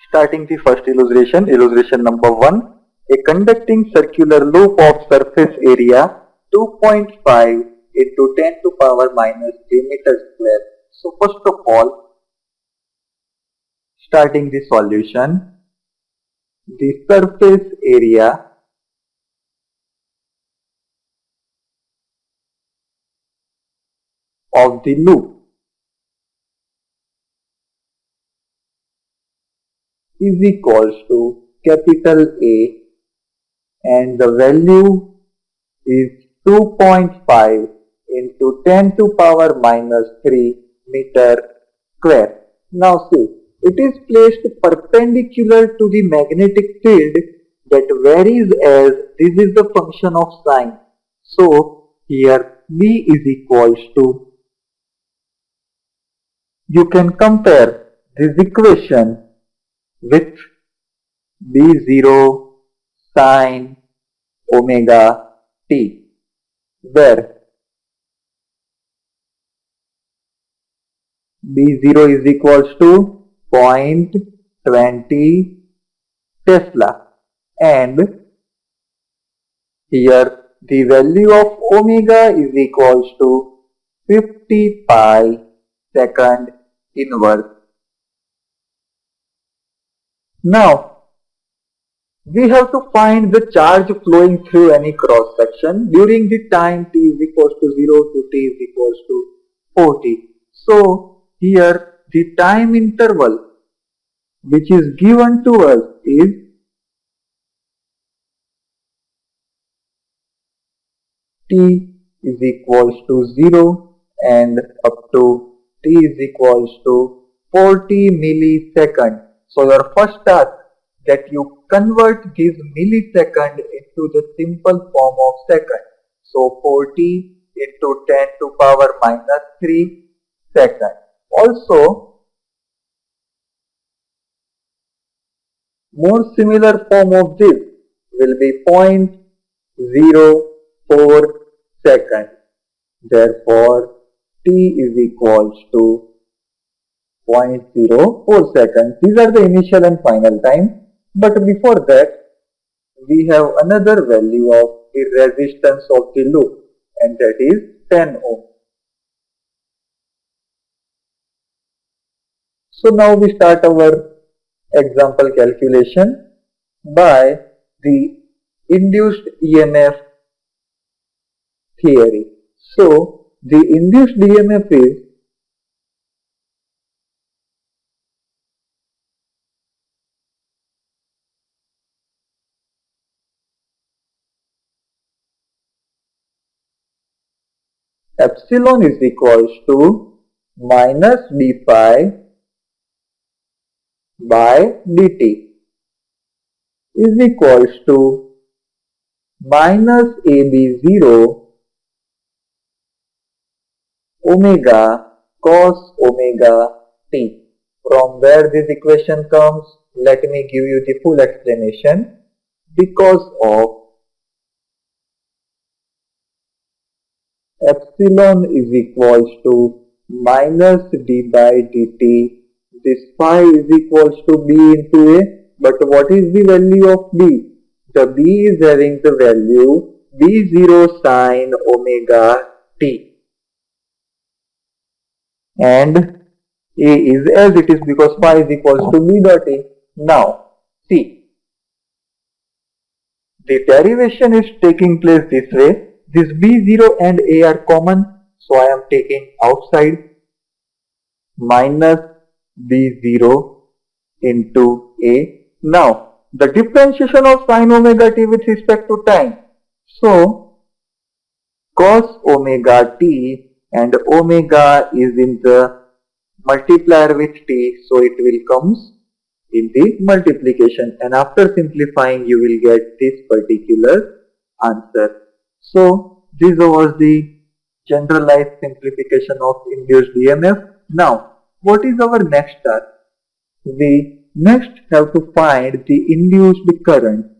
Starting the first illustration, illustration number 1, a conducting circular loop of surface area 2.5 into 10 to power minus 3 meters square. So first of all, starting the solution, the surface area of the loop is equals to capital A, and the value is 2.5 into 10 to power minus 3 meter square. Now see, it is placed perpendicular to the magnetic field that varies as this is the function of sine. So here B is equals to, you can compare this equation with B0 sine omega t, where B0 is equals to 0.20 Tesla, and here the value of omega is equals to 50 pi second inverse. Now, we have to find the charge flowing through any cross section during the time t is equals to 0 to t is equals to 40. So, here the time interval which is given to us is t is equals to 0 and up to t is equals to 40 millisecond. So your first task that you convert this millisecond into the simple form of second. So 40 into 10 to power minus 3 second. Also, more similar form of this will be 0.04 second. Therefore, t is equals to 0.04 seconds. These are the initial and final time. But before that, we have another value of the resistance of the loop, and that is 10 ohm. So now we start our example calculation by the induced EMF theory. So the induced EMF is epsilon is equals to minus d phi by dt is equals to minus AB0 omega cos omega t. From where this equation comes, let me give you the full explanation. Because of epsilon is equals to minus d by dt, this phi is equals to b into a, but what is the value of b? The b is having the value b0 sine omega t, and a is as it is because phi is equals to b dot a. Now, see, the derivation is taking place this way. This b0 and a are common, so I am taking outside minus b0 into a. Now, the differentiation of sine omega t with respect to time. So, cos omega t, and omega is in the multiplier with t, so it will comes in the multiplication, and after simplifying you will get this particular answer. So this was the generalized simplification of induced EMF. Now what is our next task? We next have to find the induced current,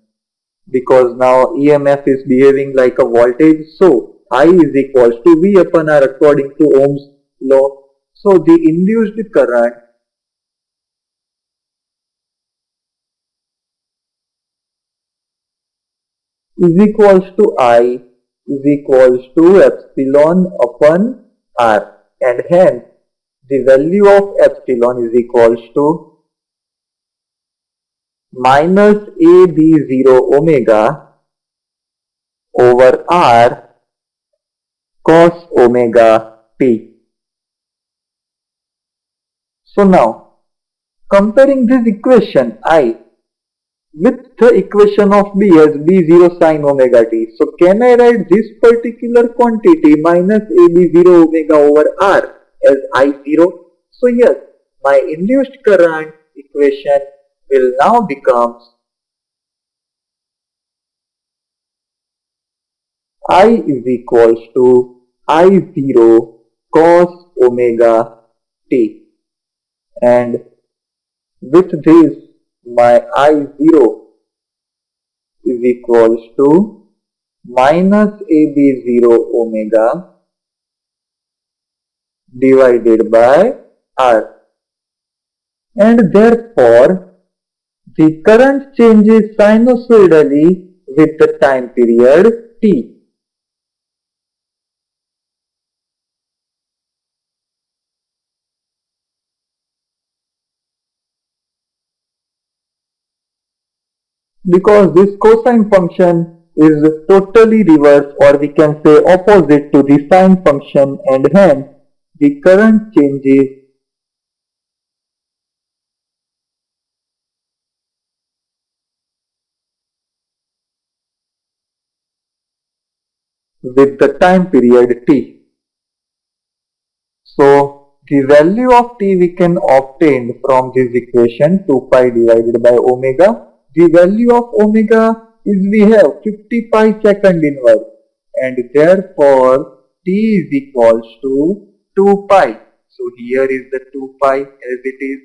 because now EMF is behaving like a voltage, so I is equals to V upon R according to Ohm's law. So the induced current is equals to I is equals to epsilon upon R, and hence the value of epsilon is equals to minus AB0 omega over R cos omega t. So now, comparing this equation I with the equation of B as B0 sin omega t. So can I write this particular quantity minus AB0 omega over R as I0? So yes, my induced current equation will now become I is equals to I0 cos omega t, and with this my I0 is equals to minus AB0 omega divided by R, and therefore the current changes sinusoidally with the time period t. Because this cosine function is totally reverse, or we can say opposite to the sine function, and hence the current changes with the time period t. So the value of t we can obtain from this equation 2 pi divided by omega. The value of omega is we have 50 pi second inverse, and therefore t is equals to 2 pi. So here is the 2 pi as it is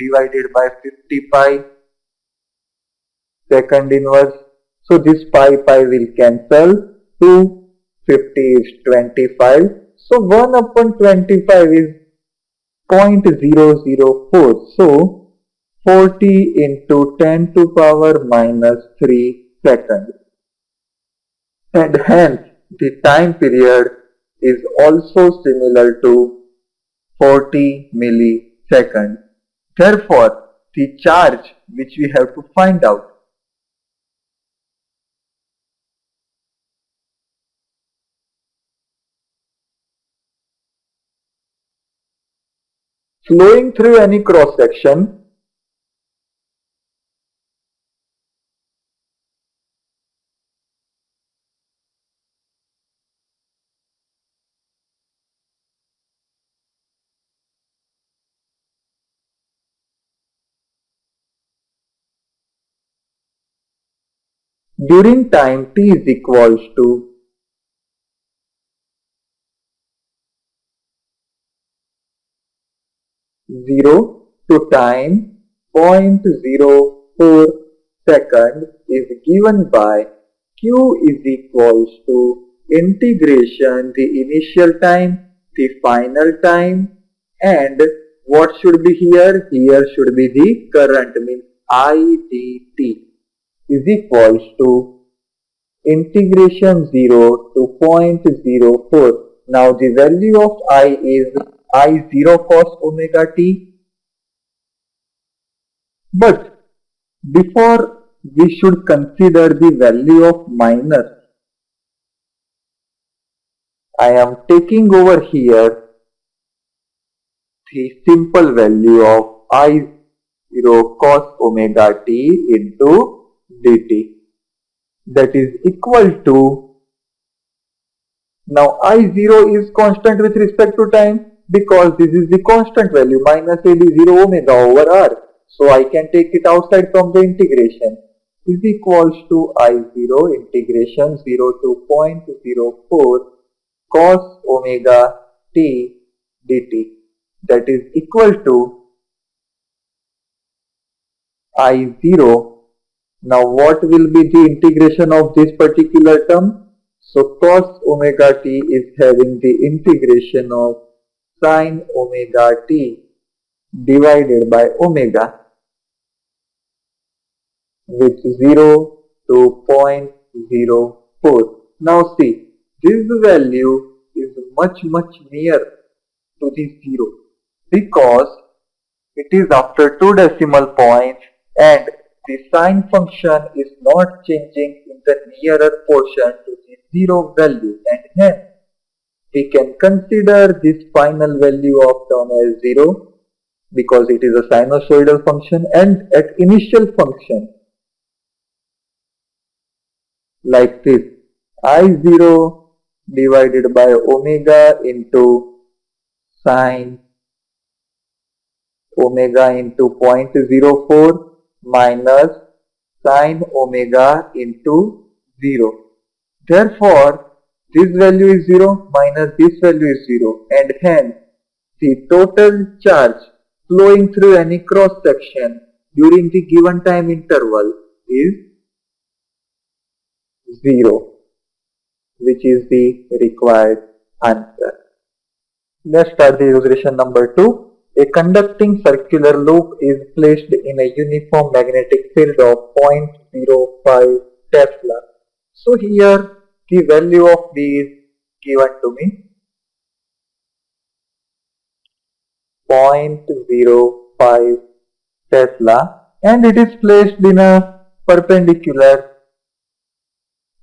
divided by 50 pi second inverse. So this pi will cancel. 2, 50 is 25. So 1 upon 25 is 0.004. So 40 into 10 to power minus 3 seconds. And hence the time period is also similar to 40 milliseconds. Therefore, the charge which we have to find out flowing through any cross section during time t is equals to 0 to time 0.04 second is given by q is equals to integration the initial time, the final time, and what should be here? Here should be the current, means I dt is equals to integration 0 to 0.04. Now the value of I is I0 cos omega t. But before we should consider the value of minus, I am taking over here the simple value of I0 cos omega t into dt. That is equal to, now I0 is constant with respect to time because this is the constant value minus AB0 omega over R. So I can take it outside from the integration, is equals to I0 integration 0 to 0.04 cos omega t dt. That is equal to I0. Now what will be the integration of this particular term? So cos omega t is having the integration of sin omega t divided by omega, which 0 to 0.04. Now see, this value is much near to the 0 because it is after 2 decimal points and the sign function is not changing in the nearer portion to the 0 value, and hence we can consider this final value of term as 0 because it is a sinusoidal function, and at initial function like this, I0 divided by omega into sine omega into 0.04 minus sine omega into 0. Therefore, this value is 0 minus this value is 0, and hence the total charge flowing through any cross section during the given time interval is 0, which is the required answer. Let's start the illustration number 2. A conducting circular loop is placed in a uniform magnetic field of 0.05 Tesla. So here the value of B is given to me, 0.05 Tesla, and it is placed in a perpendicular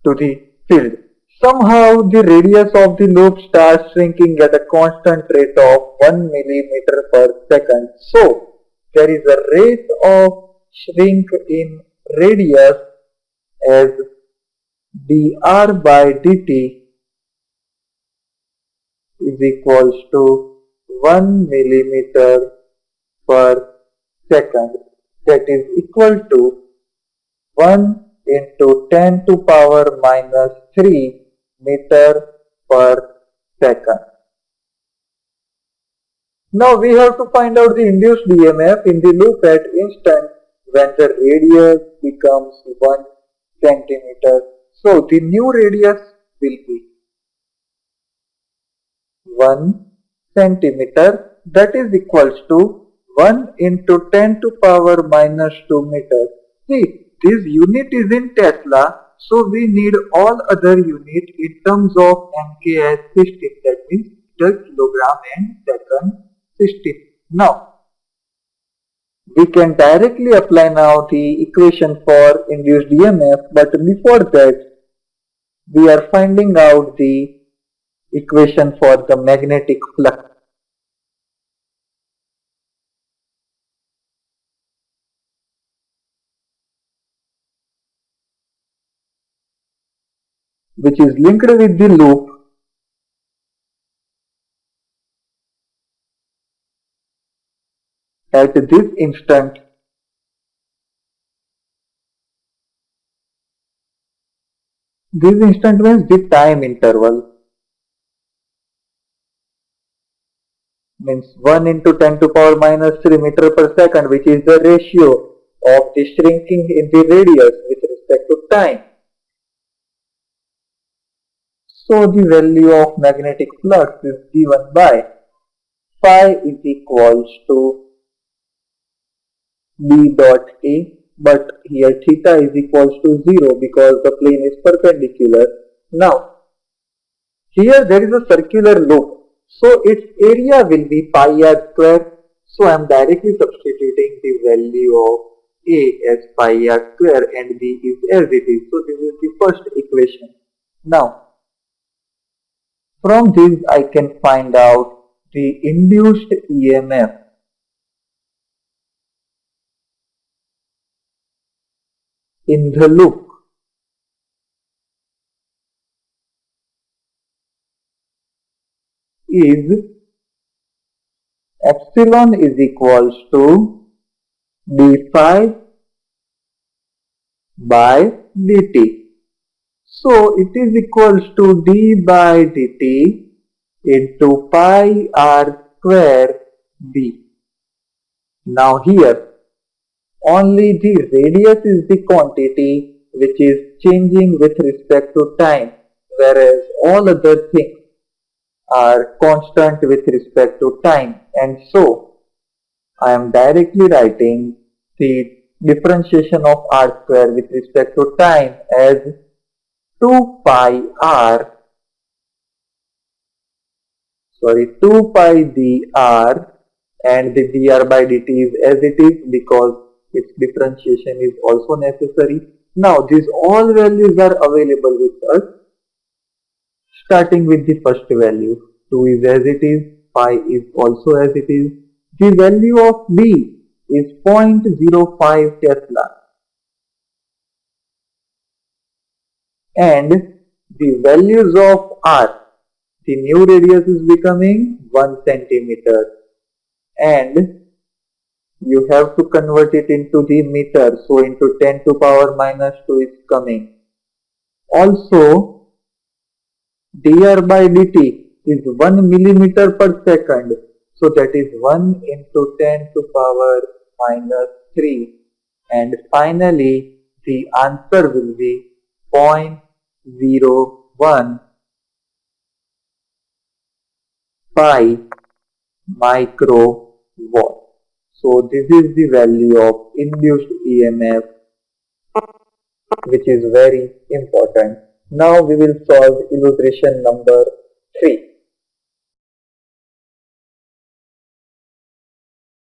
to the field. Somehow the radius of the loop starts shrinking at a constant rate of 1 millimeter per second. So there is a rate of shrink in radius as dr by dt is equals to 1 millimeter per second, that is equal to 1 into 10 to power minus 3 meter per second. Now we have to find out the induced EMF in the loop at instant when the radius becomes 1 centimeter. So the new radius will be 1 centimeter, that is equals to 1 into 10 to power minus 2 meters. See, this unit is in Tesla, so we need all other units in terms of MK as system, that means meter, kilogram and second system. Now, we can directly apply now the equation for induced EMF, but before that, we are finding out the equation for the magnetic flux. Which is linked with the loop at this instant. This instant means the time interval, means 1 into 10 to power minus 3 meter per second, which is the ratio of the shrinking in the radius with respect to time. So the value of magnetic flux is given by phi is equals to B dot A, but here theta is equals to 0 because the plane is perpendicular. Now, here there is a circular loop, so its area will be pi r square. So I am directly substituting the value of A as pi r square and B is as it is. So this is the first equation. Now, from this I can find out the induced EMF. In the loop. Is epsilon is equals to d phi by dt. So it is equals to d by dt into pi r square b. Now here only the radius is the quantity which is changing with respect to time, whereas all other things are constant with respect to time, and so I am directly writing the differentiation of r square with respect to time as 2 pi r, 2 pi dr, and the dr by dt is as it is because its differentiation is also necessary. Now these all values are available with us, starting with the first value. 2 is as it is, pi is also as it is. The value of B is 0.05 Tesla and the values of R, the new radius is becoming 1 centimeter and you have to convert it into the meter, so into 10 to power minus 2 is coming. Also, dr by dt is 1 millimeter per second, so that is 1 into 10 to power minus 3, and finally the answer will be 0.01 pi microwatt. So this is the value of induced EMF, which is very important. Now we will solve illustration number 3.